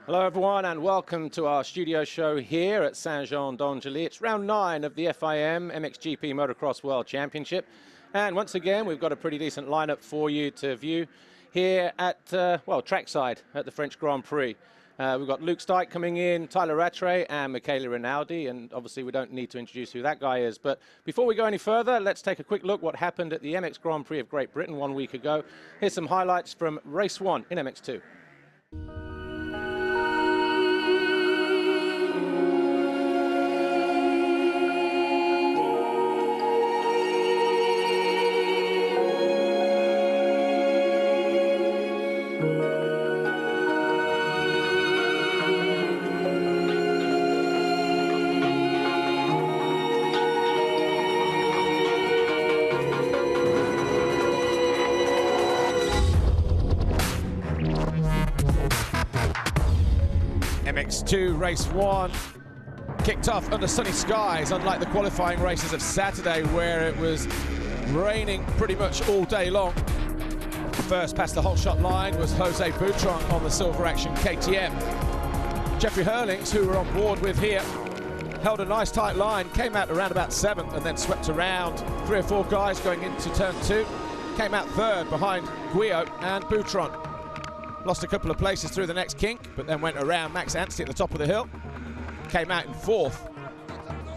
Hello everyone and welcome to our studio show here at Saint-Jean-d'Angely. It's round 9 of the FIM MXGP Motocross World Championship. And once again, we've got a pretty decent lineup for you to view here at, well, trackside at the French Grand Prix. We've got Luke Styke coming in, Tyler Rattray and Michele Rinaldi, and obviously we don't need to introduce who that guy is. But before we go any further, let's take a quick look what happened at the MX Grand Prix of Great Britain 1 week ago. Here's some highlights from race 1 in MX2. MX2 race 1 kicked off under sunny skies, unlike the qualifying races of Saturday where it was raining pretty much all day long. First past the whole shot line was Jose Boutron on the Silver Action KTM. Jeffrey Hurlings, who we're on board with here, held a nice tight line, came out around about 7th and then swept around 3 or 4 guys going into turn 2. Came out 3rd behind Guillot and Boutron. Lost a couple of places through the next kink, but then went around Max Anstey at the top of the hill. Came out in 4th.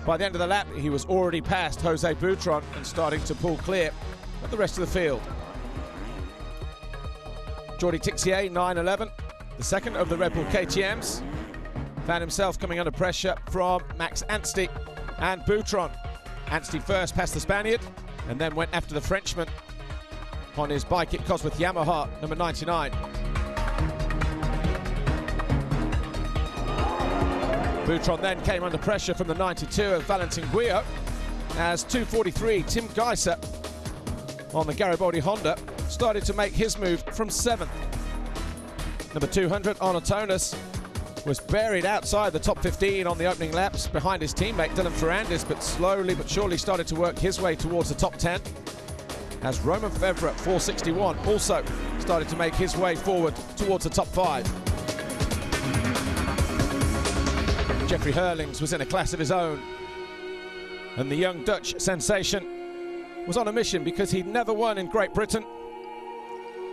By the end of the lap, he was already past Jose Boutron and starting to pull clear of the rest of the field. Jordi Tixier, 9-11, the second of the Red Bull KTMs, found himself coming under pressure from Max Anstey and Boutron. Anstey first past the Spaniard, and then went after the Frenchman on his bike at Cosworth Yamaha, number 99. Boutron then came under pressure from the 92 of Valentin Guillot as 243 Tim Geiser on the Garibaldi Honda started to make his move from 7th. Number 200 Arnaud Tonus was buried outside the top 15 on the opening laps behind his teammate Dylan Ferrandis, but slowly but surely started to work his way towards the top 10 as Romain Fevre at 461 also started to make his way forward towards the top 5. Jeffrey Hurlings was in a class of his own, and the young Dutch sensation was on a mission because he'd never won in Great Britain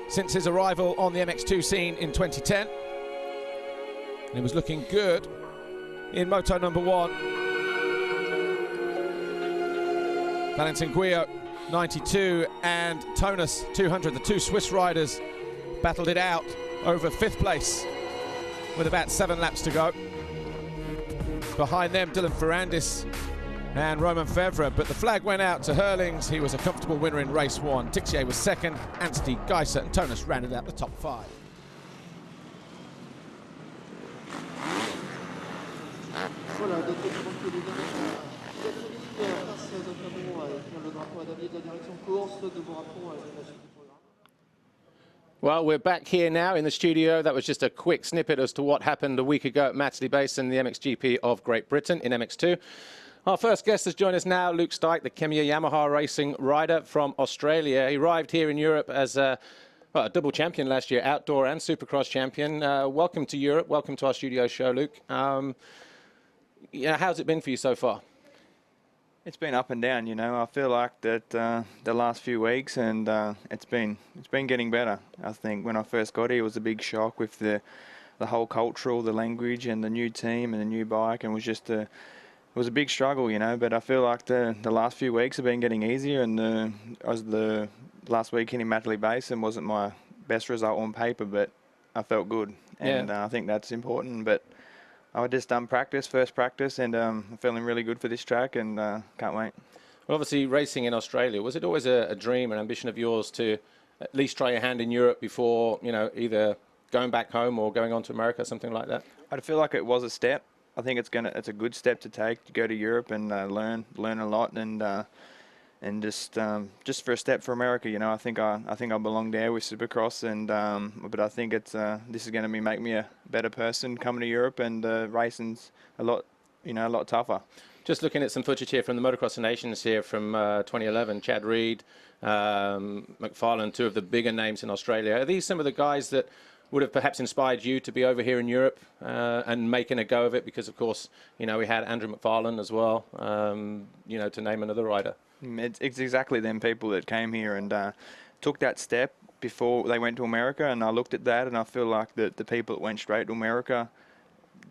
since his arrival on the MX2 scene in 2010. And he was looking good in Moto number 1. Valentin Guillot, 92, and Tonus, 200, the 2 Swiss riders battled it out over 5th place with about 7 laps to go. Behind them, Dylan Ferrandis and Romain Fevre, but the flag went out to Hurlings. He was a comfortable winner in race 1. Tixier was 2nd, Anstey, Geiser and Tonus rounded out the top 5. Well, we're back here now in the studio. That was just a quick snippet as to what happened a week ago at Matterley Basin, the MXGP of Great Britain in MX2. Our first guest has joined us now, Luke Styke, the Kemiya Yamaha racing rider from Australia. He arrived here in Europe as a double champion last year, outdoor and supercross champion. Welcome to Europe. Welcome to our studio show, Luke. How's it been for you so far? It's been up and down, you know. I feel like that the last few weeks, and it's been getting better. I think when I first got here, it was a big shock with the whole cultural, the language, and the new team and the new bike, and it was a big struggle, you know. But I feel like the last few weeks have been getting easier, and the last weekend in Matterley Basin wasn't my best result on paper, but I felt good, and I think that's important. But I just done first practice, and I'm feeling really good for this track, and can't wait. Well, obviously, racing in Australia, was it always a dream, an ambition of yours to at least try your hand in Europe before, you know, either going back home or going on to America, something like that? I feel like it was a step. I think it's a good step to take, to go to Europe and learn a lot, and just for a step for America, you know. I think I belong there with Supercross, and but I think it's this is going to make me a better person coming to Europe, and racing's a lot tougher. Just looking at some footage here from the Motocross of Nations here from 2011, Chad Reed, McFarlane, two of the bigger names in Australia. Are these some of the guys that would have perhaps inspired you to be over here in Europe and making a go of it? Because, of course, you know, we had Andrew McFarlane as well, you know, to name another rider. It's exactly them people that came here and took that step before they went to America, and I looked at that and I feel like the people that went straight to America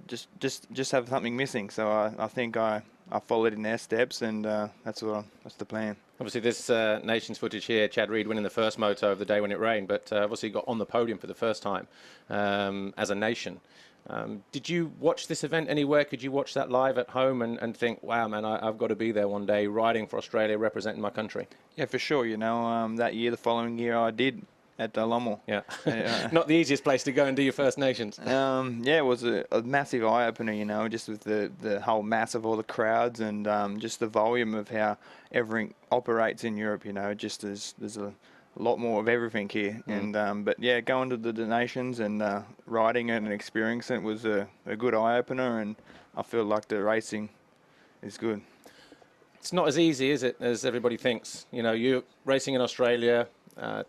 just have something missing. So I think I followed in their steps, and that's the plan. Obviously, this nation's footage here, Chad Reed winning the first moto of the day when it rained, but obviously got on the podium for the first time as a nation. Did you watch this event anywhere? Could you watch that live at home and think, wow, man, I've got to be there one day riding for Australia, representing my country? Yeah, for sure. You know, that year, the following year, I did at Lommel. Yeah. Not the easiest place to go and do your First Nations. Yeah, it was a massive eye-opener, you know, just with the whole mass of all the crowds and just the volume of how everything operates in Europe, you know, just there's a lot more of everything here. And but yeah, going to the nations and riding it and experiencing it was a good eye-opener, and I feel like the racing is good. It's not as easy, is it, as everybody thinks? You know, you're racing in Australia,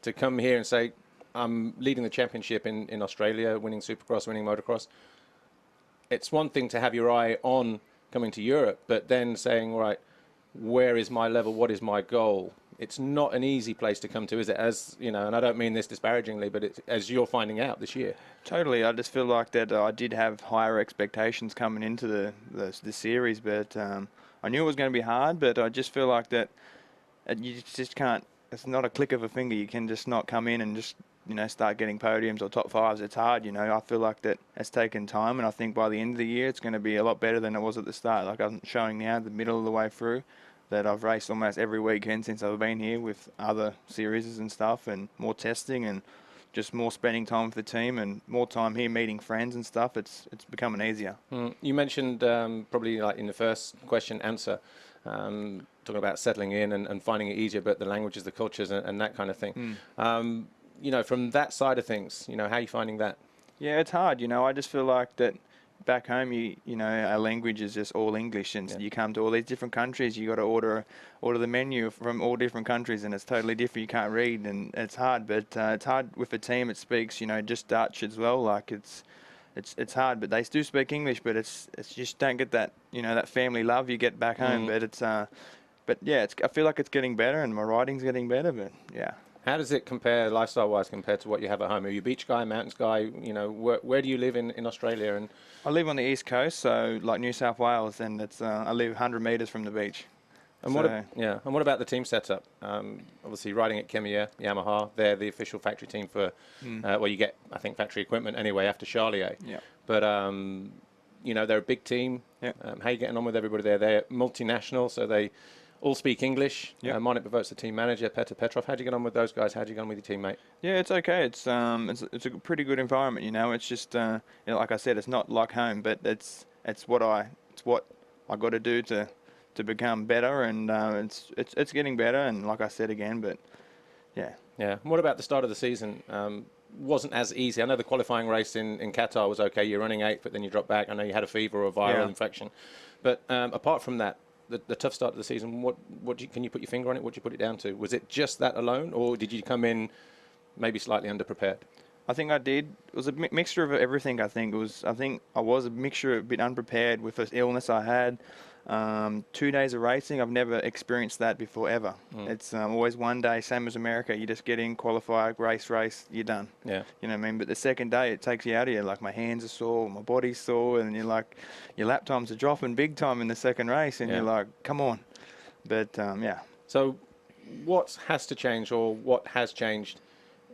to come here and say, I'm leading the championship in Australia, winning Supercross, winning Motocross. It's one thing to have your eye on coming to Europe, but then saying, right, where is my level? What is my goal? It's not an easy place to come to, is it? As you know, and I don't mean this disparagingly, but it's, as you're finding out this year. Totally. I just feel like that I did have higher expectations coming into the series, but I knew it was going to be hard, but I just feel like that you just can't. It's not a click of a finger. You can just not come in and just, you know, start getting podiums or top fives. It's hard, you know. I feel like that it's taken time, and I think by the end of the year it's going to be a lot better than it was at the start. Like I'm showing now, the middle of the way through, that I've raced almost every weekend since I've been here with other series and stuff, and more testing and just more spending time with the team and more time here meeting friends and stuff. It's becoming easier. You mentioned probably like in the first question answer, talking about settling in and finding it easier, but the languages, the cultures, and that kind of thing. You know, from that side of things, you know, how are you finding that? Yeah, it's hard. You know, I just feel like that back home, you know, our language is just all English, and you come to all these different countries, you got to order the menu from all different countries, and it's totally different. You can't read, and it's hard. But it's hard with a team that speaks, you know, just Dutch as well. Like it's hard, but they do speak English, but it's just don't get that, you know, that family love you get back home. But it's but yeah, I feel like it's getting better, and my riding's getting better. But yeah. How does it compare, lifestyle-wise, compared to what you have at home? Are you a beach guy, mountains guy? You know, where do you live in Australia? And I live on the east coast, so like New South Wales, and it's I live 100 metres from the beach. And what about the team setup? Obviously, riding at Kemiya, Yamaha, they're the official factory team for. Well, you get, I think, factory equipment anyway after Charlier. Yeah. But you know, they're a big team. Yeah. How are you getting on with everybody there? They're multinational, so they all speak English. Monik Bavot's the team manager, Petr Petrov. How do you get on with those guys? How do you get on with your teammate? Yeah, it's okay. It's a pretty good environment, you know. It's just you know, like I said, it's not like home, but it's what I got to do to become better, and it's getting better. And like I said again, but yeah. Yeah. What about the start of the season? Wasn't as easy. I know the qualifying race in Qatar was okay. You're running 8th, but then you dropped back. I know you had a fever or a viral infection, but apart from that. The tough start of the season, can you put your finger on it? What did you put it down to? Was it just that alone, or did you come in maybe slightly underprepared? I think I did. It was a mixture of everything. I think I was a mixture, a bit unprepared with this illness I had. 2 days of racing, I've never experienced that before ever. It's always one day, same as America. You just get in, qualify, race, you're done. Yeah. You know what I mean? But the second day, it takes you out of you. Like my hands are sore, my body's sore, and you're like, your lap times are dropping big time in the second race, and you're like, come on. But yeah. So, what has to change, or what has changed?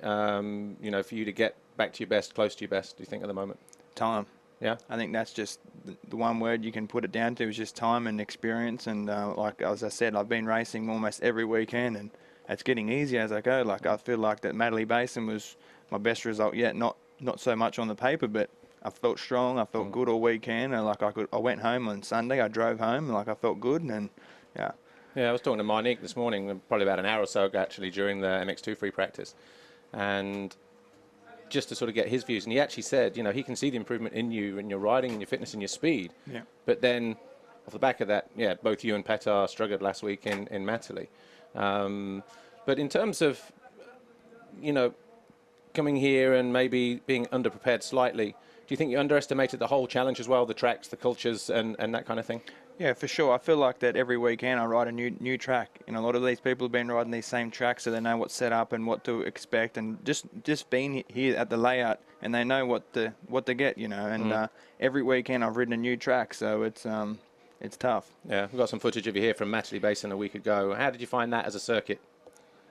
You know, for you to get back to your best, close to your best? Do you think at the moment? Time. Yeah, I think that's just the one word you can put it down to is just time and experience. And like as I said, I've been racing almost every weekend, and it's getting easier as I go. Like I feel like that Manly Basin was my best result yet. Not so much on the paper, but I felt strong. I felt good all weekend, and like I went home on Sunday. I drove home, and like I felt good, and yeah. Yeah, I was talking to Monique this morning, probably about an hour or so ago, actually, during the MX2 free practice, and just to sort of get his views. And he actually said, you know, he can see the improvement in you, in your riding, in your fitness, in your speed. Yeah. But then, off the back of that, yeah, both you and Petr struggled last week in Matterley. But in terms of, you know, coming here and maybe being underprepared slightly, do you think you underestimated the whole challenge as well, the tracks, the cultures, and that kind of thing? Yeah, for sure. I feel like that every weekend I ride a new track. You know, a lot of these people have been riding these same tracks, so they know what's set up and what to expect, and just being here at the layout, and they know what to get. You know, and every weekend I've ridden a new track, so it's tough. Yeah, we've got some footage of you here from Matterley Basin a week ago. How did you find that as a circuit?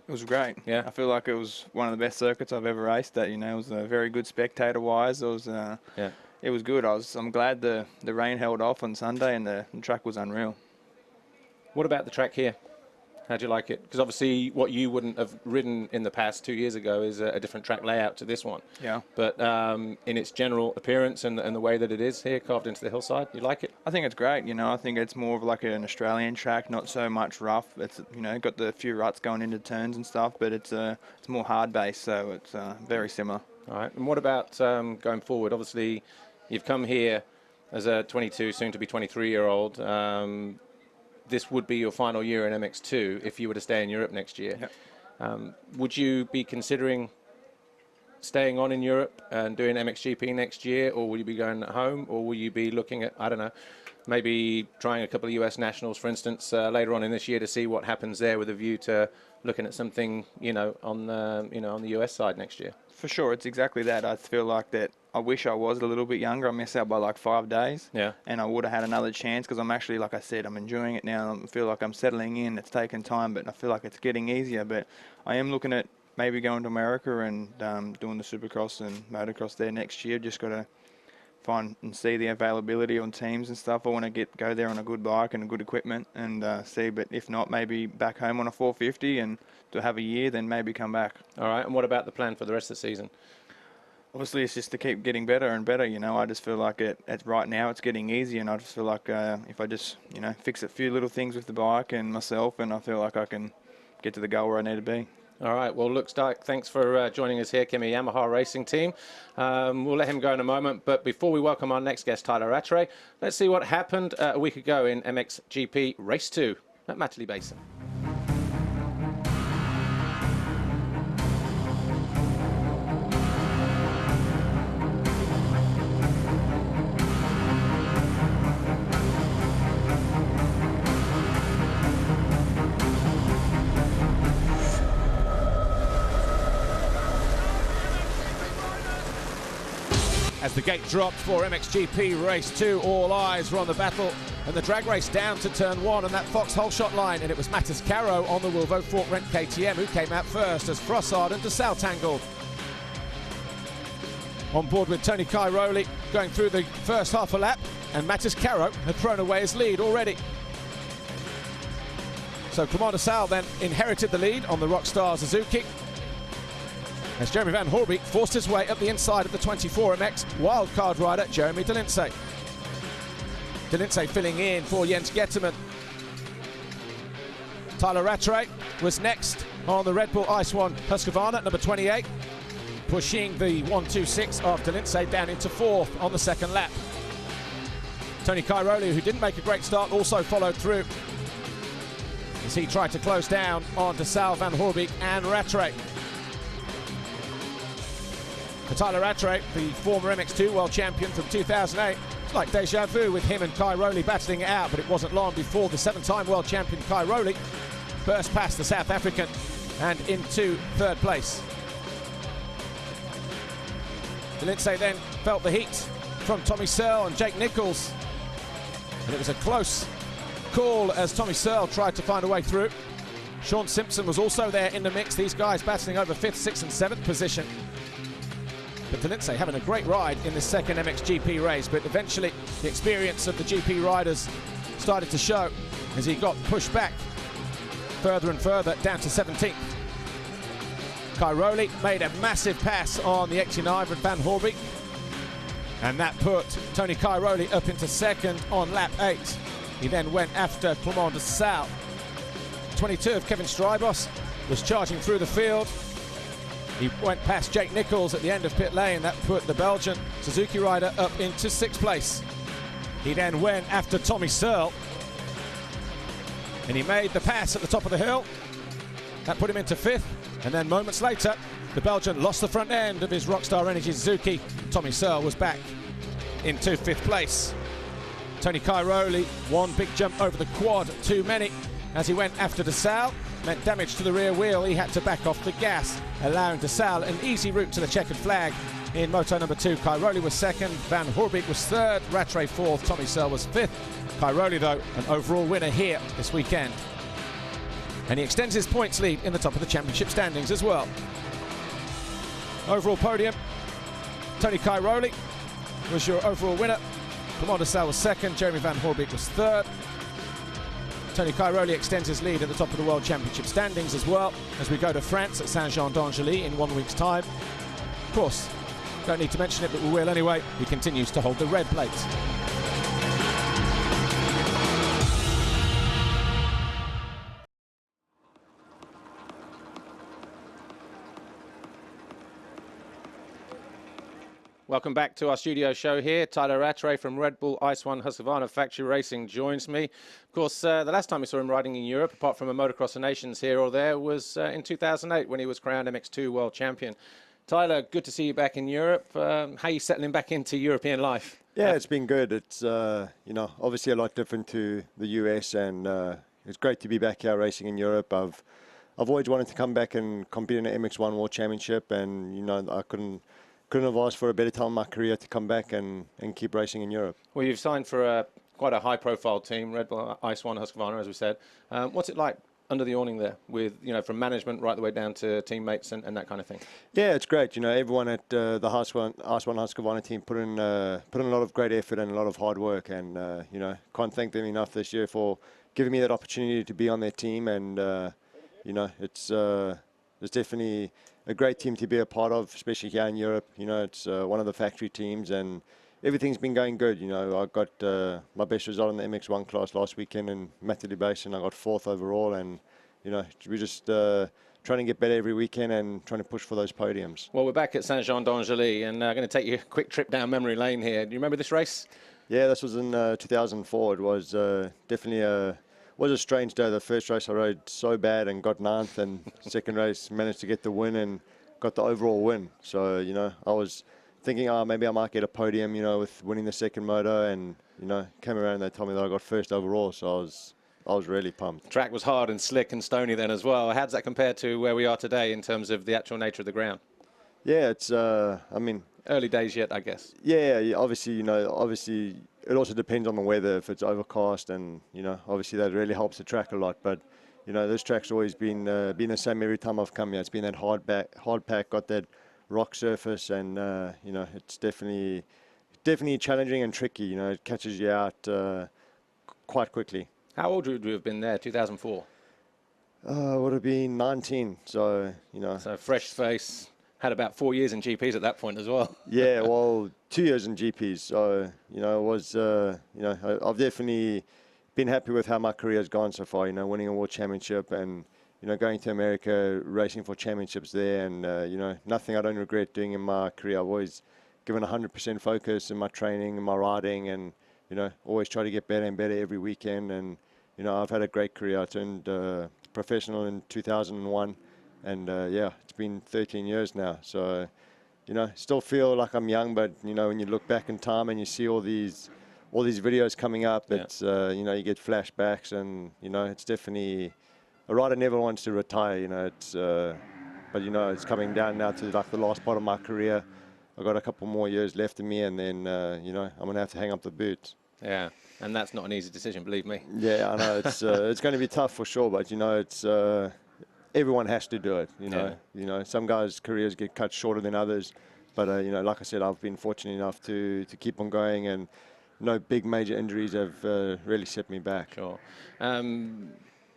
It was great. Yeah, I feel like it was one of the best circuits I've ever raced. That, you know, it was very good spectator-wise. It was It was good. I'm glad the rain held off on Sunday and the track was unreal. What about the track here? How'd you like it? Because obviously what you wouldn't have ridden in the past 2 years ago is a different track layout to this one. Yeah. But in its general appearance and the way that it is here, carved into the hillside, you like it? I think it's great. You know, I think it's more of like an Australian track, not so much rough. It's, you know, got the few ruts going into turns and stuff, but it's more hard based, so it's very similar. All right. And what about going forward? Obviously, you've come here as a 22, soon to be 23-year-old. This would be your final year in MX2 if you were to stay in Europe next year. Yep. Would you be considering staying on in Europe and doing MXGP next year, or will you be going at home, or will you be looking at, I don't know, maybe trying a couple of US nationals, for instance, later on in this year to see what happens there with a view to looking at something, on the US side next year? For sure, it's exactly that. I feel like that. I wish I was a little bit younger. I missed out by like 5 days. Yeah. And I would have had another chance because I'm actually, like I said, I'm enjoying it now. I feel like I'm settling in. It's taken time, but I feel like it's getting easier. But I am looking at maybe going to America and doing the Supercross and Motocross there next year. Just got to find and see the availability on teams and stuff. I want to go there on a good bike and a good equipment and see. But if not, maybe back home on a 450 and to have a year, then maybe come back. All right. And what about the plan for the rest of the season? Obviously, it's just to keep getting better and better. You know, I just feel like right now it's getting easier, and I just feel like if I just, fix a few little things with the bike and myself, and I feel like I can get to the goal where I need to be. All right. Well, Luke Styke, thanks for joining us here, Kimi Yamaha Racing Team. We'll let him go in a moment, but before we welcome our next guest, Tyler Rattray, let's see what happened a week ago in MXGP Race 2 at Matterley Basin. As the gate dropped for MXGP Race 2, all eyes were on the battle and the drag race down to turn 1 and that Fox whole shot line, and it was Mattis Caro on the Wilvo Fork Rent KTM who came out first as Frossard and DeSalle tangled. On board with Tony Cairoli going through the first half a lap, and Mattis Caro had thrown away his lead already. So Clement DeSalle then inherited the lead on the Rockstar Suzuki, as Jeremy Van Horbeek forced his way up the inside of the 24MX wildcard rider Jeremy de Lindsay. De Lindsay filling in for Jens Getterman. Tyler Rattray was next on the Red Bull Ice One Husqvarna, number 28, pushing the 126 of de Lindsay down into 4th on the second lap. Tony Cairoli, who didn't make a great start, also followed through as he tried to close down on DeSalle, Van Horbeek and Rattray. For Tyler Rattray, the former MX2 world champion from 2008, it's like deja vu with him and Cairoli battling it out, but it wasn't long before the 7-time world champion Cairoli burst past the South African and into 3rd place. De Lindsay then felt the heat from Tommy Searle and Jake Nichols, and it was a close call as Tommy Searle tried to find a way through. Sean Simpson was also there in the mix, these guys battling over 5th, 6th and 7th position. But de Lindsay having a great ride in this second MXGP race, but eventually the experience of the GP riders started to show as he got pushed back further and further down to 17th. Cairoli made a massive pass on the 89 with Van Horbeek, and that put Tony Cairoli up into 2nd on lap 8. He then went after Clement DeSalle. 22 of Kevin Strybos was charging through the field. He went past Jake Nichols at the end of pit lane. That put the Belgian Suzuki rider up into 6th place. He then went after Tommy Searle, and he made the pass at the top of the hill. That put him into 5th, and then moments later, the Belgian lost the front end of his Rockstar Energy Suzuki. Tommy Searle was back into 5th place. Tony Cairoli, one big jump over the quad, too many. As he went after DeSalle, meant damage to the rear wheel. He had to back off the gas, allowing DeSalle an easy route to the checkered flag. In moto number 2, Cairoli was 2nd, Van Hoorbeek was 3rd, Rattray 4th, Tommy Searle was 5th. Cairoli, though, an overall winner here this weekend. And he extends his points lead in the top of the championship standings as well. Overall podium, Tony Cairoli was your overall winner. Clement DeSalle was 2nd, Jeremy Van Hoorbeek was 3rd. Tony Cairoli extends his lead at the top of the World Championship standings as well as we go to France at Saint-Jean-d'Angely in 1 week's time. Of course, don't need to mention it, but we will anyway. He continues to hold the red plate. Welcome back to our studio show here. Tyler Rattray from Red Bull Ice One Husqvarna Factory Racing joins me. Of course, the last time we saw him riding in Europe, apart from a Motocross of Nations here or there, was in 2008 when he was crowned MX2 World Champion. Tyler, good to see you back in Europe. How are you settling back into European life? Yeah, it's been good. It's, you know, obviously a lot different to the US, and it's great to be back here racing in Europe. I've always wanted to come back and compete in the MX1 World Championship, and, you know, I couldn't have asked for a better time in my career to come back and keep racing in Europe. Well, you've signed for quite a high-profile team, Red Bull Ice One Husqvarna, as we said. What's it like under the awning there, with, you know, from management right the way down to teammates and that kind of thing? Yeah, it's great. You know, everyone at the Ice One Husqvarna team put in a lot of great effort and a lot of hard work, and you know, can't thank them enough this year for giving me that opportunity to be on their team. And you know, it's definitely a great team to be a part of, especially here in Europe. You know, it's one of the factory teams, and everything's been going good. You know, I got my best result in the MX1 class last weekend in Matterley Basin. I got 4th overall, and you know, we're just trying to get better every weekend and trying to push for those podiums. Well, we're back at Saint-Jean-d'Angely, and I'm going to take you a quick trip down memory lane here. Do you remember this race? Yeah, this was in 2004. It was definitely a strange day. The first race I rode so bad and got 9th, and second race managed to get the win and got the overall win. So, you know, I was thinking, oh, maybe I might get a podium, you know, with winning the second moto, and, you know, came around and they told me that I got 1st overall, so I was really pumped. The track was hard and slick and stony then as well. How does that compare to where we are today in terms of the actual nature of the ground? Yeah, it's, I mean... Early days yet, I guess. Yeah, obviously, you know, obviously it also depends on the weather. If it's overcast, and, you know, obviously that really helps the track a lot. But, you know, this track's always been the same every time I've come here. It's been that hard pack, got that rock surface, and, you know, it's definitely challenging and tricky. You know, it catches you out quite quickly. How old would you have been there, 2004? Would have been 19, so, you know. So fresh face. Had about 4 years in GPs at that point as well. Yeah, well, 2 years in GPs. So, you know, it was, you know, I've definitely been happy with how my career has gone so far, you know, winning a world championship and, you know, going to America, racing for championships there. And, you know, nothing I don't regret doing in my career. I've always given 100% focus in my training and my riding, and, you know, always try to get better and better every weekend. And, you know, I've had a great career. I turned professional in 2001. And, yeah, it's been 13 years now. So, you know, still feel like I'm young, but, you know, when you look back in time and you see all these videos coming up, yeah. It's, you know, you get flashbacks, and, you know, it's definitely, a rider never wants to retire, you know, it's, but, you know, it's coming down now to, like, the last part of my career. I've got a couple more years left in me, and then, you know, I'm going to have to hang up the boots. Yeah, and that's not an easy decision, believe me. Yeah, I know, it's going to be tough for sure, but, you know, it's... everyone has to do it, you know. Yeah. You know, some guys' careers get cut shorter than others, but you know, like I said, I've been fortunate enough to keep on going, and no big major injuries have really set me back. Sure.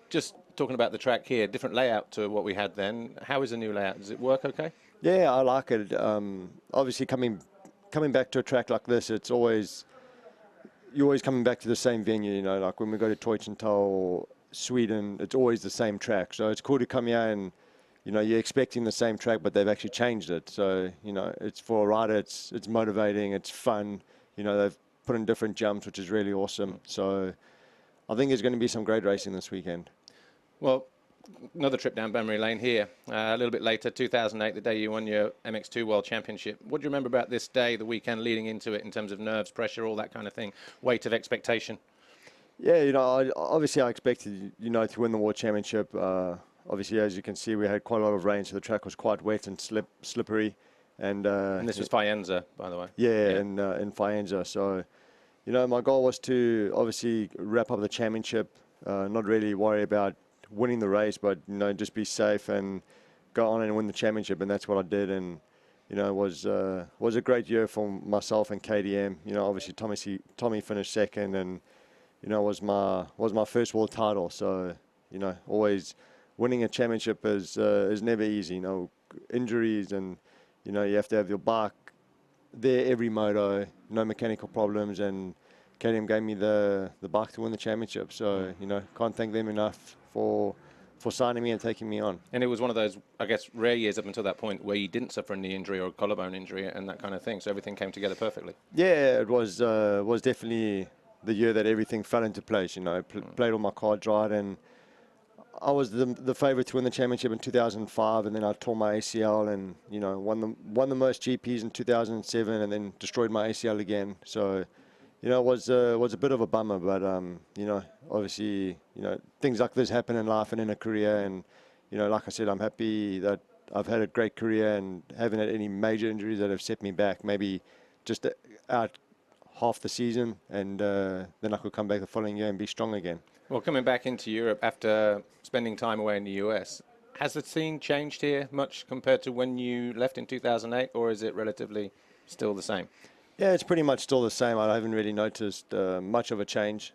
Just talking about the track here, different layout to what we had then. How is the new layout? Does it work okay? Yeah, I like it. Obviously, coming back to a track like this, it's always you're always coming back to the same venue. You know, like when we go to Teuthenthal, Sweden, it's always the same track. So it's cool to come here and, you know, you're expecting the same track, but they've actually changed it. So, you know, it's for a rider, it's motivating, it's fun. You know, they've put in different jumps, which is really awesome. So I think there's going to be some great racing this weekend. Well, another trip down memory lane here. A little bit later, 2008, the day you won your MX2 World Championship. What do you remember about this day, the weekend leading into it, in terms of nerves, pressure, all that kind of thing, weight of expectation? Yeah, obviously I expected, to win the World Championship. Obviously, as you can see, we had quite a lot of rain, so the track was quite wet and slippery. And this was Faenza, by the way. Yeah, in Faenza. So, my goal was to obviously wrap up the championship, not really worry about winning the race, but, just be safe and go on and win the championship. And that's what I did. And, it was a great year for myself and KTM. Obviously Tommy finished second, and, was my first world title. So, always winning a championship is never easy. Injuries, and you have to have your bike there every moto, no mechanical problems, and KTM gave me the bike to win the championship. So can't thank them enough for signing me and taking me on. And it was one of those, I guess, rare years up until that point where you didn't suffer a knee injury or a collarbone injury and that kind of thing. So everything came together perfectly. Yeah, it was definitely the year that everything fell into place. Played all my cards right, and I was the favourite to win the championship in 2005, and then I tore my ACL, and won the most GPs in 2007, and then destroyed my ACL again. So it was a bit of a bummer, but obviously things like this happen in life and in a career, and like I said, I'm happy that I've had a great career and haven't had any major injuries that have set me back. Maybe just out half the season, and then I could come back the following year and be strong again. Well, coming back into Europe after spending time away in the US, has the scene changed here much compared to when you left in 2008, or is it relatively still the same? Yeah, it's pretty much still the same. I haven't really noticed much of a change.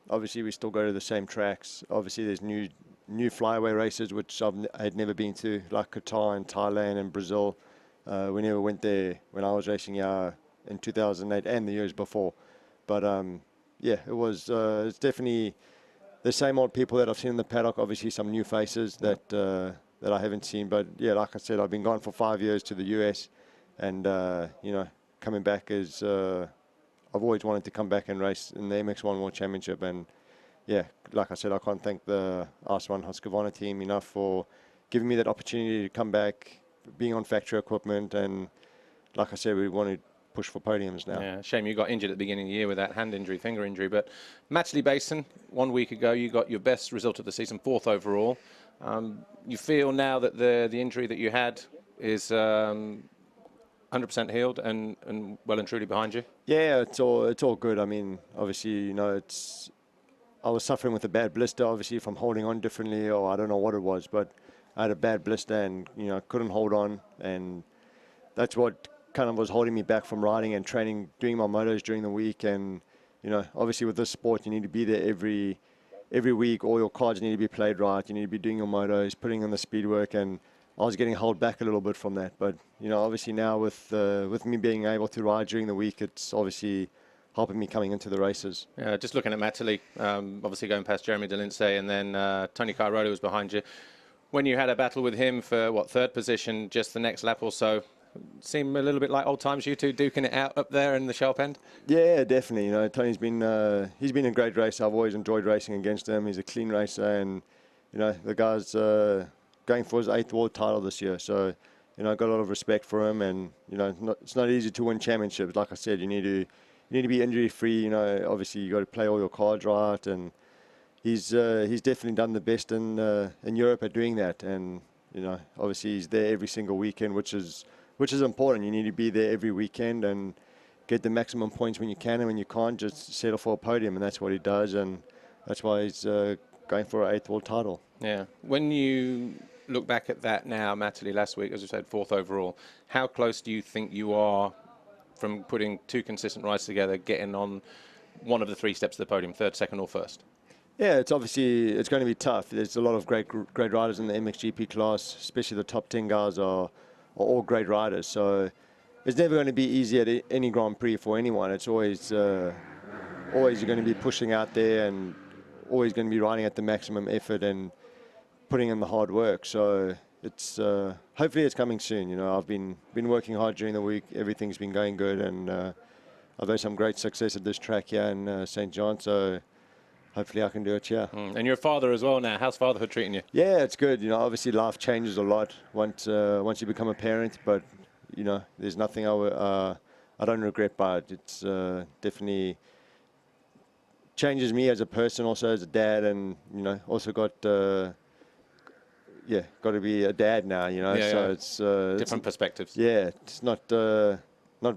Obviously, we still go to the same tracks. Obviously, there's new flyaway races, which I had never been to, like Qatar and Thailand and Brazil. We never went there when I was racing in 2008 and the years before. But yeah, it's definitely the same old people that I've seen in the paddock. Obviously, some new faces that I haven't seen. But yeah, like I said, I've been gone for 5 years to the US, and coming back is I've always wanted to come back and race in the MX1 World Championship. And yeah, like I said, I can't thank the R1 Husqvarna team enough for giving me that opportunity to come back, being on factory equipment, and like I said, we want to push for podiums now. Yeah, shame you got injured at the beginning of the year with that hand injury, finger injury. But Matterley Basin, 1 week ago, you got your best result of the season, 4th overall. You feel now that the injury that you had is 100% healed and well and truly behind you? Yeah, it's all good. I mean, obviously, I was suffering with a bad blister, obviously, from holding on differently, or I don't know what it was, but I had a bad blister and, couldn't hold on, and that's what kind of was holding me back from riding and training, doing my motos during the week. And obviously with this sport, you need to be there every week. All your cards need to be played right. You need to be doing your motos, putting in the speed work, and I was getting held back a little bit from that. But obviously now with me being able to ride during the week, it's obviously helping me coming into the races. Yeah, just looking at Matterley, obviously going past Jeremy de Lindsay, and then Tony Cairoli was behind you. When you had a battle with him for, 3rd position, just the next lap or so, seem a little bit like old times, you two duking it out up there in the sharp end? Yeah, definitely. Tony's been he's been a great racer. I've always enjoyed racing against him. He's a clean racer, and the guy's going for his 8th world title this year. So I've got a lot of respect for him, and it's not easy to win championships. Like I said, you need to be injury free. Obviously you got to play all your cards right, and he's definitely done the best in Europe at doing that. And obviously he's there every single weekend, which is important. You need to be there every weekend and get the maximum points when you can, and when you can't, just settle for a podium. And that's what he does, and that's why he's going for an 8th world title. Yeah. When you look back at that now, Matterley last week, as you said, 4th overall, how close do you think you are from putting 2 consistent rides together, getting on one of the 3 steps of the podium, 3rd, 2nd or 1st? Yeah, it's going to be tough. There's a lot of great riders in the MXGP class, especially the top 10 guys are all great riders. So it's never going to be easy at any Grand Prix for anyone. It's always you're going to be pushing out there, and always going to be riding at the maximum effort and putting in the hard work. So it's hopefully it's coming soon. I've been working hard during the week. Everything's been going good, and I've had some great success at this track here in St. John. So hopefully I can do it, yeah. And you're a father as well now. How's fatherhood treating you? Yeah, it's good. You know, obviously life changes a lot once you become a parent, but, you know, there's nothing I don't regret by it. It's definitely changes me as a person, also as a dad, and, you know, also got to be a dad now, you know. Yeah, so yeah. it's Different perspectives. Yeah, it's not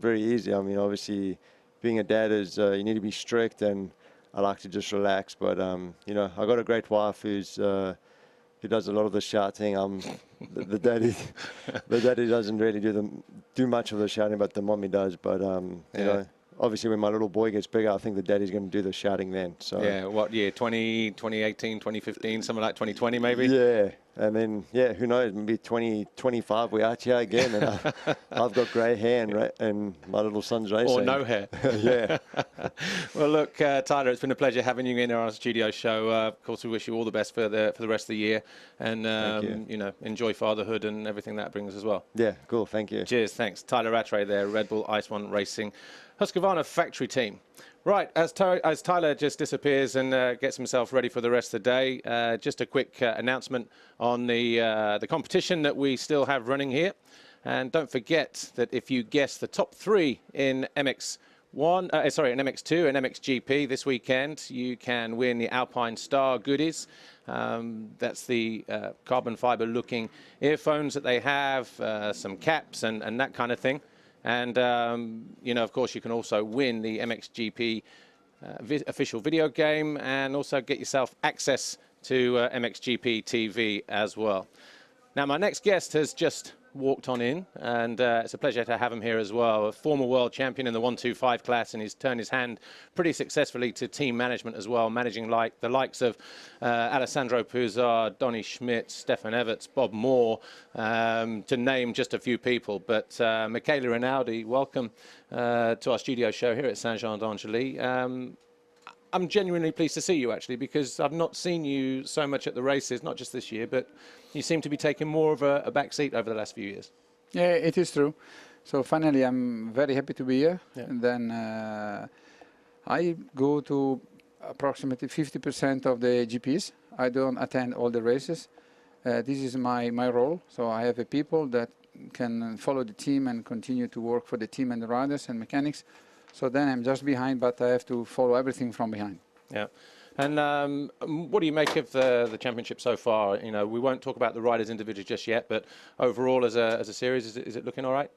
very easy. I mean, obviously, being a dad is you need to be strict, and I like to just relax. But you know, I got a great wife who does a lot of the shouting. The daddy. The daddy doesn't really do much of the shouting, but the mommy does. But you know, obviously, when my little boy gets bigger, I think the daddy's going to do the shouting then. So yeah, what year? 2018, 2015, something like 2020 maybe? Yeah, and then, yeah, who knows, maybe 2025 we're out here again, and I've got grey hair, and my little son's racing. Or no hair. Yeah. Well, look, Tyler, it's been a pleasure having you in our studio show. Of course, we wish you all the best for the rest of the year, and you know, enjoy fatherhood and everything that brings as well. Yeah, cool, thank you. Cheers, thanks. Tyler Rattray there, Red Bull Ice One Racing Husqvarna factory team. Right, as Tyler just disappears and gets himself ready for the rest of the day, just a quick announcement on the competition that we still have running here. And don't forget that if you guess the top 3 in MX2 and MXGP this weekend, you can win the Alpine Star goodies. That's the carbon fiber looking earphones that they have, some caps and that kind of thing. And, you know, of course, you can also win the MXGP official video game and also get yourself access to MXGP TV as well. Now, my next guest has just walked on in, and it's a pleasure to have him here as well. A former world champion in the 125 class, and he's turned his hand pretty successfully to team management as well, managing like the likes of Alessandro Puzar, Donny Schmidt, Stefan Everts, Bob Moore, to name just a few people. But Michele Rinaldi, welcome to our studio show here at Saint-Jean-d'Angely. I'm genuinely pleased to see you, actually, because I've not seen you so much at the races, not just this year, but you seem to be taking more of a back seat over the last few years. Yeah, it is true. So finally, I'm very happy to be here. Yeah. And then I go to approximately 50% of the GPs. I don't attend all the races. This is my role. So I have people that can follow the team and continue to work for the team and the riders and mechanics. So then I'm just behind, but I have to follow everything from behind. Yeah. And what do you make of the championship so far? You know, we won't talk about the riders individually just yet, but overall as a series, is it looking all right?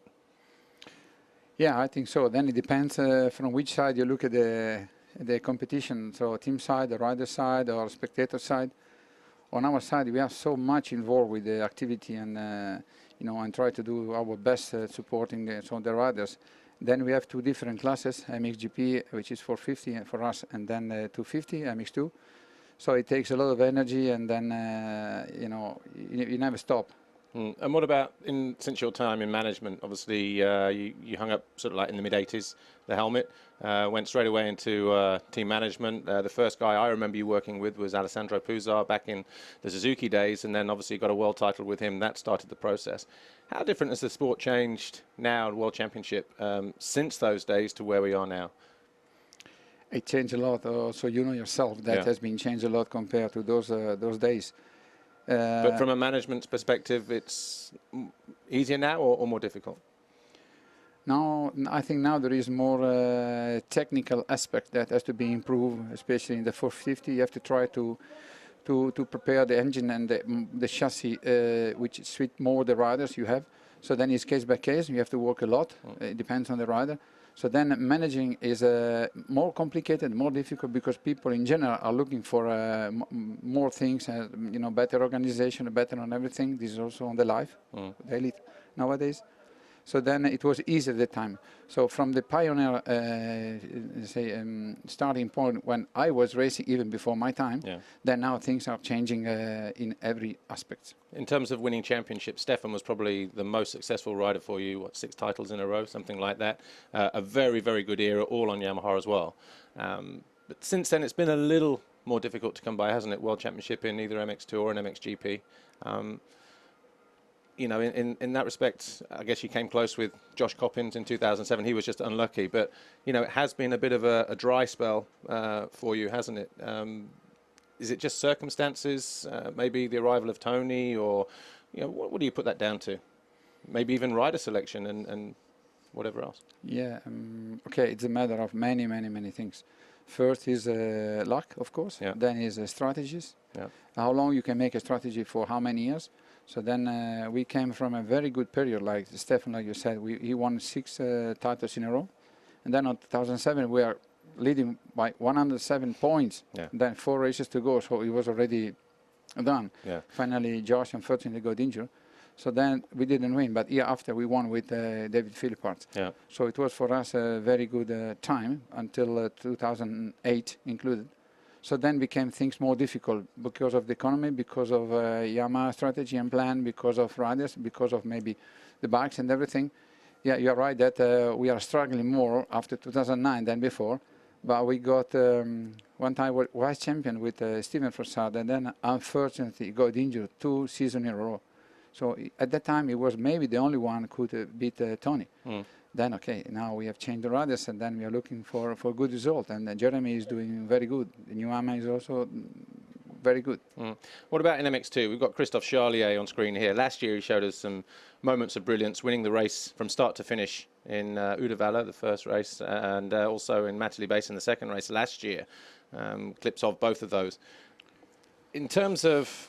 Yeah, I think so. Then it depends from which side you look at the competition. So team side, the rider side, or spectator side. On our side, we are so much involved with the activity, and you know, and try to do our best supporting the riders. Then we have 2 different classes, MXGP, which is 450 for us, and then 250, MX2. So it takes a lot of energy, and then, you know, you never stop. And what about, since your time in management, obviously you hung up sort of like in the mid-80s, the helmet, went straight away into team management. The first guy I remember you working with was Alessandro Puzar back in the Suzuki days, and then obviously you got a world title with him. That started the process. How different has the sport changed now, the World Championship, since those days to where we are now? It changed a lot. So you know yourself that has been changed a lot compared to those days. But from a management perspective, it's easier now or more difficult? No, I think now there is more technical aspect that has to be improved, especially in the 450. You have to try to prepare the engine and the chassis, which suit more the riders you have. So then it's case by case. You have to work a lot. It depends on the rider. So then managing is more complicated, more difficult, because people in general are looking for more things, you know, better organization, better on everything. This is also on the live, daily nowadays. So then it was easy at the time. So from the pioneer, starting point when I was racing, even before my time, then now things are changing in every aspect. In terms of winning championships, Stefan was probably the most successful rider for you, what, 6 titles in a row, something like that. A very, very good era, all on Yamaha as well. But since then, it's been a little more difficult to come by, hasn't it? World Championship in either MX2 or an MXGP. you know, in that respect, I guess you came close with Josh Coppins in 2007. He was just unlucky, but you know, it has been a bit of a dry spell for you, hasn't it? Is it just circumstances? Maybe the arrival of Tony, or you know, what do you put that down to? Maybe even rider selection and whatever else. Yeah. Okay. It's a matter of many things. First is luck, of course. Yeah. Then is strategies. Yeah. How long you can make a strategy for how many years. So then we came from a very good period, like Stefan, like you said, he won 6 titles in a row. And then on 2007, we are leading by 107 points. Yeah. Then 4 races to go, so it was already done. Yeah. Finally, Josh unfortunately got injured. So then we didn't win, but year after we won with David Philippart. Yeah. So it was for us a very good time until 2008 included. So then became things more difficult because of the economy, because of Yamaha strategy and plan, because of riders, because of maybe the bikes and everything. Yeah, you're right that we are struggling more after 2009 than before. But we got one time vice champion with Steven Frassard, and then unfortunately got injured 2 seasons in a row. So at that time, he was maybe the only one who could beat Tony. Then, okay, now we have changed the riders, and then we are looking for a good result. And Jeremy is doing very good. The new AMA is also very good. What about in MX2? We've got Christophe Charlier on screen here. Last year, he showed us some moments of brilliance, winning the race from start to finish in Uddevalla, the first race, and also in Matterley Base in the second race last year. Clips of both of those. In terms of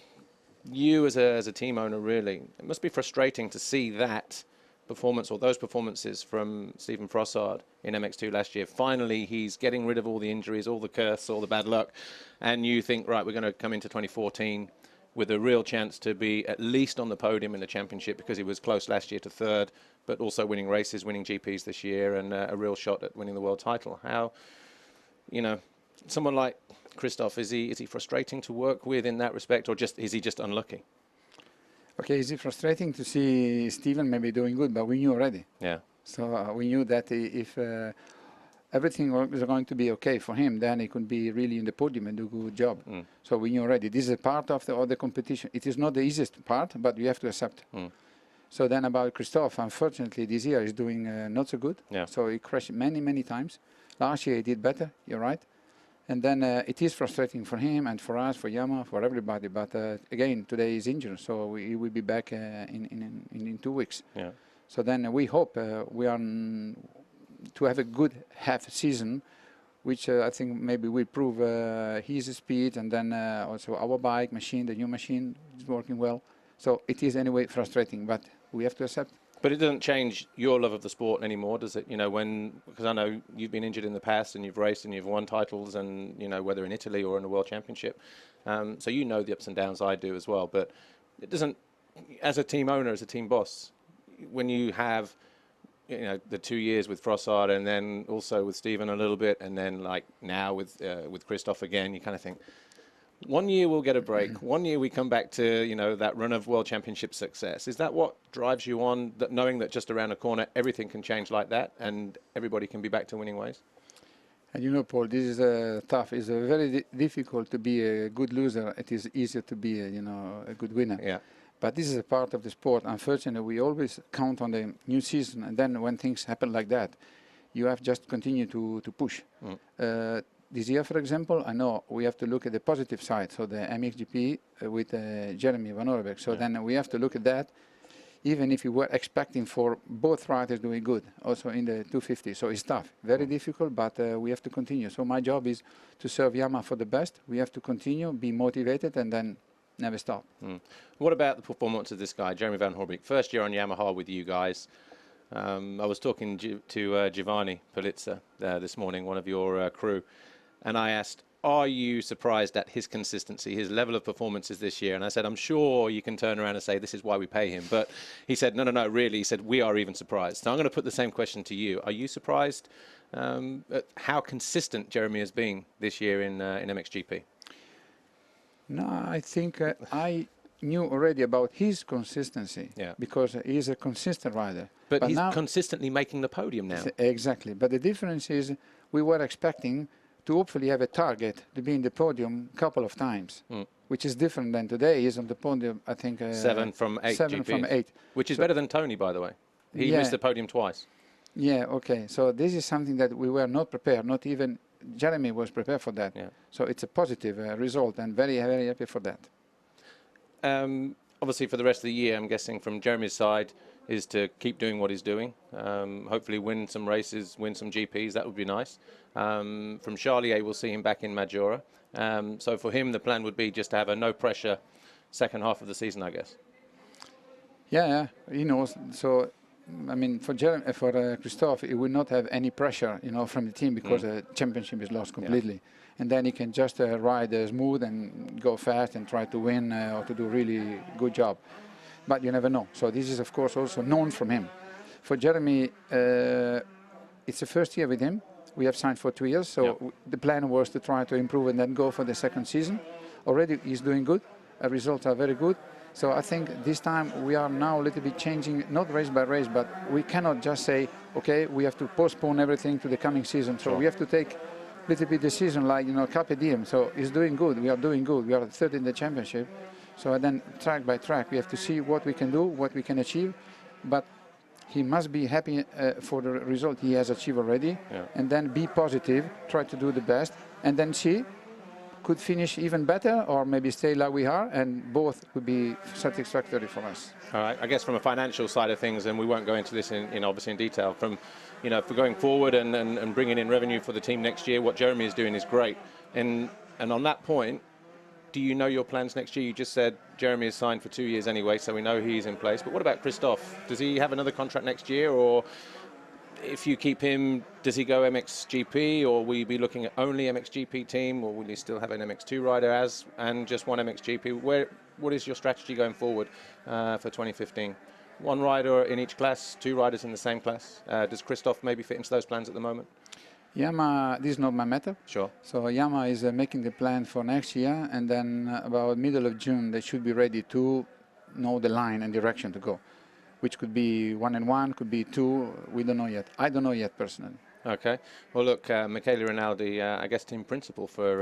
you as a team owner, really, it must be frustrating to see that performance or those performances from Stephen Frassard in MX2 last year. Finally, he's getting rid of all the injuries, all the curse, all the bad luck, and you think, right, we're going to come into 2014 with a real chance to be at least on the podium in the championship, because he was close last year to 3rd, but also winning races, winning GPs this year, and a real shot at winning the world title. How, you know, someone like Christophe, is he frustrating to work with in that respect, or just is he just unlucky? Okay, is it frustrating to see Steven maybe doing good, but we knew already. Yeah. So we knew that if everything was going to be okay for him, then he could be really in the podium and do a good job. So we knew already. This is a part of the competition. It is not the easiest part, but you have to accept. So then about Christophe, unfortunately, this year he's doing not so good. Yeah. So he crashed many times. Last year he did better, you're right. And then it is frustrating for him and for us, for Yamaha, for everybody. But again, today he's injured, so he will be back in 2 weeks. Yeah. So then we hope we are to have a good half season, which I think maybe will prove his speed, and then also our bike machine, the new machine, is working well. So it is anyway frustrating, but we have to accept. But it doesn't change your love of the sport anymore, does it? You know, because I know you've been injured in the past and you've raced and you've won titles, and, you know, whether in Italy or in the World Championship. So you know the ups and downs, I do as well. But it doesn't, as a team owner, as a team boss, when you have, you know, the 2 years with Frassard and then also with Stephen a little bit, and then like now with Christophe again, you kind of think, 1 year we'll get a break. 1 year we come back to, you know, that run of World Championship success. Is that what drives you on, that knowing that just around the corner everything can change like that and everybody can be back to winning ways? And you know, Paul, this is tough. It's very difficult to be a good loser. It is easier to be, a good winner. Yeah. But this is a part of the sport. Unfortunately, we always count on the new season, and then when things happen like that, you have just continue to push. This year, for example, I know we have to look at the positive side, so the MXGP with Jeremy Van Orenberg. So then we have to look at that, even if we were expecting for both riders doing good, also in the 250. So it's tough, very difficult, but we have to continue. So my job is to serve Yamaha for the best. We have to continue, be motivated, and then never stop. What about the performance of this guy, Jeremy Van Orenberg? First year on Yamaha with you guys. I was talking to Giovanni Polizza this morning, one of your crew, and I asked, are you surprised at his consistency, his level of performances this year? And I said, I'm sure you can turn around and say this is why we pay him. But he said, no, really. He said, we are even surprised. So I'm going to put the same question to you. Are you surprised at how consistent Jeremy has been this year in MXGP? No, I think I knew already about his consistency, because he's a consistent rider. But he's consistently making the podium now. Exactly. But the difference is we were expecting to hopefully have a target to be in the podium a couple of times, which is different than today. He's on the podium, I think. 7 from 8 7 GPs, from 8. which is better than Tony, by the way. He missed the podium twice. Yeah, okay. So this is something that we were not prepared, not even Jeremy was prepared for that. Yeah. So it's a positive result and very, very happy for that. Obviously, for the rest of the year, I'm guessing from Jeremy's side is to keep doing what he's doing. Hopefully win some races, win some GPs. That would be nice. From Charlier, we'll see him back in Maggiora. So for him, the plan would be just to have a no-pressure second half of the season, I guess. Yeah, he knows. So, I mean, for Christophe, he will not have any pressure, you know, from the team because the championship is lost completely. Yeah. And then he can just ride smooth and go fast and try to win or to do really good job. But you never know. So this is, of course, also known from him. For Jeremy, it's the first year with him. We have signed for 2 years. So the plan was to try to improve and then go for the second season. Already he's doing good. Results are very good. So I think this time we are now a little bit changing, not race by race, but we cannot just say, okay, we have to postpone everything to the coming season. So we have to take a little bit decision like, you know, carpe diem. So he's doing good. We are doing good. We are third in the championship. So then track by track, we have to see what we can do, what we can achieve. But he must be happy for the result he has achieved already. Yeah. And then be positive, try to do the best. And then see, could finish even better or maybe stay like we are, and both would be satisfactory for us. All right, I guess from a financial side of things, and we won't go into this in obviously in detail, from, you know, for going forward and bringing in revenue for the team next year, what Jeremy is doing is great. And on that point, do you know your plans next year? You just said Jeremy is signed for 2 years anyway, so we know he's in place. But what about Christophe? Does he have another contract next year, or if you keep him, does he go MXGP, or will you be looking at only MXGP team, or will you still have an MX2 rider and just one MXGP? What is your strategy going forward for 2015? One rider in each class, 2 riders in the same class. Does Christophe maybe fit into those plans at the moment? Yamaha, this is not my matter. Sure. So Yamaha is making the plan for next year, and then about middle of June they should be ready to know the line and direction to go, which could be 1 and 1, could be 2. We don't know yet. I don't know yet personally. Okay. Well, look, Michele Rinaldi, I guess team principal for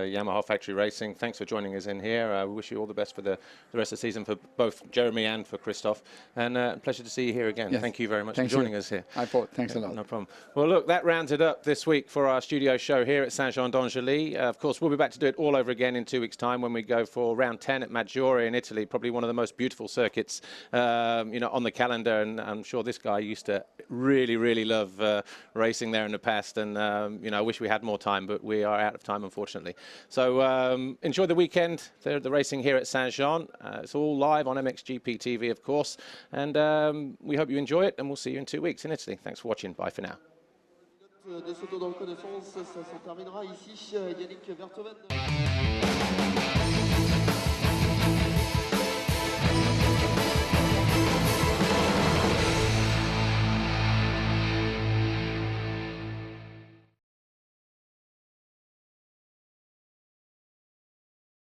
Yamaha Factory Racing. Thanks for joining us in here. We wish you all the best for the rest of the season for both Jeremy and for Christophe. And pleasure to see you here again. Yes. Thank you very much for joining us here. I thought. Thanks a lot. No problem. Well, look, that rounds it up this week for our studio show here at Saint-Jean-d'Angely. Of course, we'll be back to do it all over again in 2 weeks' time when we go for round 10 at Maggiora in Italy, probably one of the most beautiful circuits, you know, on the calendar. And I'm sure this guy used to really, really love racing there in the past, and you know, I wish we had more time, but we are out of time, unfortunately. So enjoy the weekend, the racing here at Saint-Jean. It's all live on MXGP TV, of course, and we hope you enjoy it, and we'll see you in 2 weeks in Italy. Thanks for watching. Bye for now. Des autos de reconnaissance, ça se terminera ici. Yannick Vertoven.